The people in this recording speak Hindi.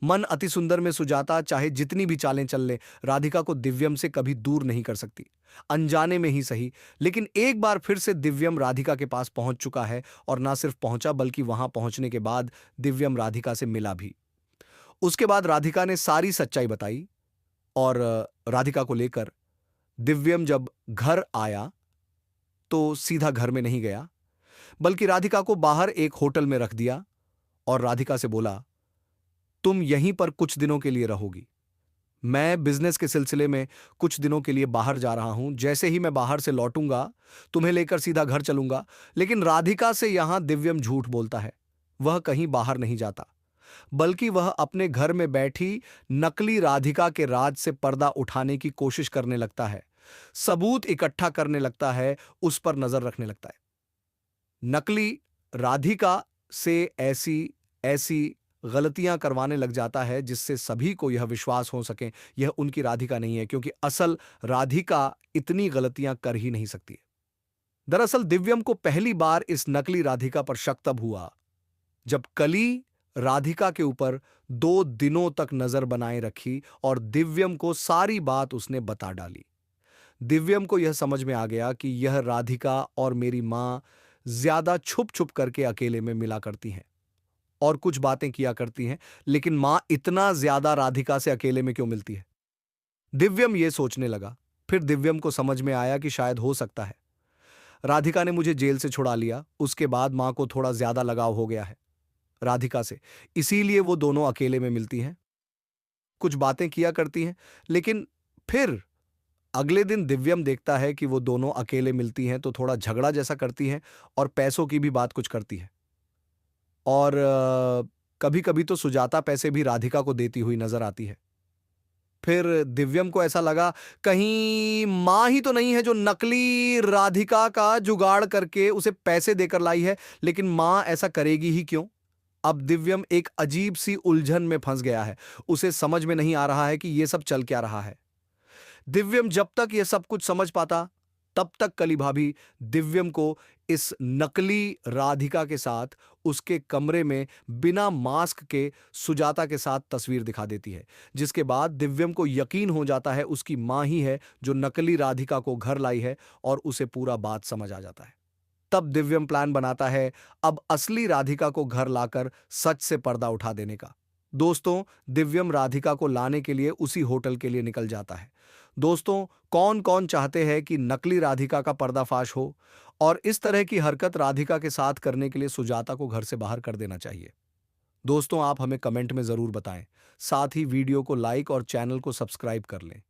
मन अति सुंदर में सुजाता चाहे जितनी भी चालें चल ले, राधिका को दिव्यम से कभी दूर नहीं कर सकती। अनजाने में ही सही, लेकिन एक बार फिर से दिव्यम राधिका के पास पहुंच चुका है, और ना सिर्फ पहुंचा बल्कि वहां पहुंचने के बाद दिव्यम राधिका से मिला भी। उसके बाद राधिका ने सारी सच्चाई बताई, और राधिका को लेकर दिव्यम जब घर आया तो सीधा घर में नहीं गया, बल्कि राधिका को बाहर एक होटल में रख दिया और राधिका से बोला, तुम यहीं पर कुछ दिनों के लिए रहोगी। मैं बिजनेस के सिलसिले में कुछ दिनों के लिए बाहर जा रहा हूं। जैसे ही मैं बाहर से लौटूंगा, तुम्हें लेकर सीधा घर चलूंगा। लेकिन राधिका से यहां दिव्यम झूठ बोलता है। वह कहीं बाहर नहीं जाता, बल्कि वह अपने घर में बैठी नकली राधिका के राज से पर्दा उठाने की कोशिश करने लगता है, सबूत इकट्ठा करने लगता है, उस पर नजर रखने लगता है। नकली राधिका से ऐसी ऐसी गलतियां करवाने लग जाता है जिससे सभी को यह विश्वास हो सके यह उनकी राधिका नहीं है, क्योंकि असल राधिका इतनी गलतियां कर ही नहीं सकती। दरअसल दिव्यम को पहली बार इस नकली राधिका पर शक तब हुआ जब कली राधिका के ऊपर 2 दिनों तक नजर बनाए रखी और दिव्यम को सारी बात उसने बता डाली। दिव्यम को यह समझ में आ गया कि यह राधिका और मेरी मां ज्यादा छुप छुप करके अकेले में मिला करती हैं और कुछ बातें किया करती हैं, लेकिन मां इतना ज्यादा राधिका से अकेले में क्यों मिलती है। दिव्यम यह सोचने लगा। फिर दिव्यम को समझ में आया कि शायद हो सकता है राधिका ने मुझे जेल से छुड़ा लिया, उसके बाद मां को थोड़ा ज्यादा लगाव हो गया है राधिका से, इसीलिए वो दोनों अकेले में मिलती हैं, कुछ बातें किया करती हैं। लेकिन फिर अगले दिन दिव्यम देखता है कि वो दोनों अकेले मिलती हैं तो थोड़ा झगड़ा जैसा करती हैं और पैसों की भी बात कुछ करती है। और कभी कभी तो सुजाता पैसे भी राधिका को देती हुई नजर आती है। फिर दिव्यम को ऐसा लगा कहीं मां ही तो नहीं है जो नकली राधिका का जुगाड़ करके उसे पैसे देकर लाई है, लेकिन मां ऐसा करेगी ही क्यों। अब दिव्यम एक अजीब सी उलझन में फंस गया है। उसे समझ में नहीं आ रहा है कि यह सब चल क्या रहा है। दिव्यम जब तक यह सब कुछ समझ पाता, तब तक कली भाभी दिव्यम को इस नकली राधिका के साथ उसके कमरे में बिना मास्क के सुजाता के साथ तस्वीर दिखा देती है, जिसके बाद दिव्यम को यकीन हो जाता है उसकी मां ही है जो नकली राधिका को घर लाई है, और उसे पूरा बात समझ आ जाता है। तब दिव्यम प्लान बनाता है अब असली राधिका को घर लाकर सच से पर्दा उठा देने का। दोस्तों, दिव्यम राधिका को लाने के लिए उसी होटल के लिए निकल जाता है। दोस्तों, कौन कौन चाहते हैं कि नकली राधिका का पर्दाफाश हो और इस तरह की हरकत राधिका के साथ करने के लिए सुजाता को घर से बाहर कर देना चाहिए? दोस्तों, आप हमें कमेंट में जरूर बताएं। साथ ही वीडियो को लाइक और चैनल को सब्सक्राइब कर लें।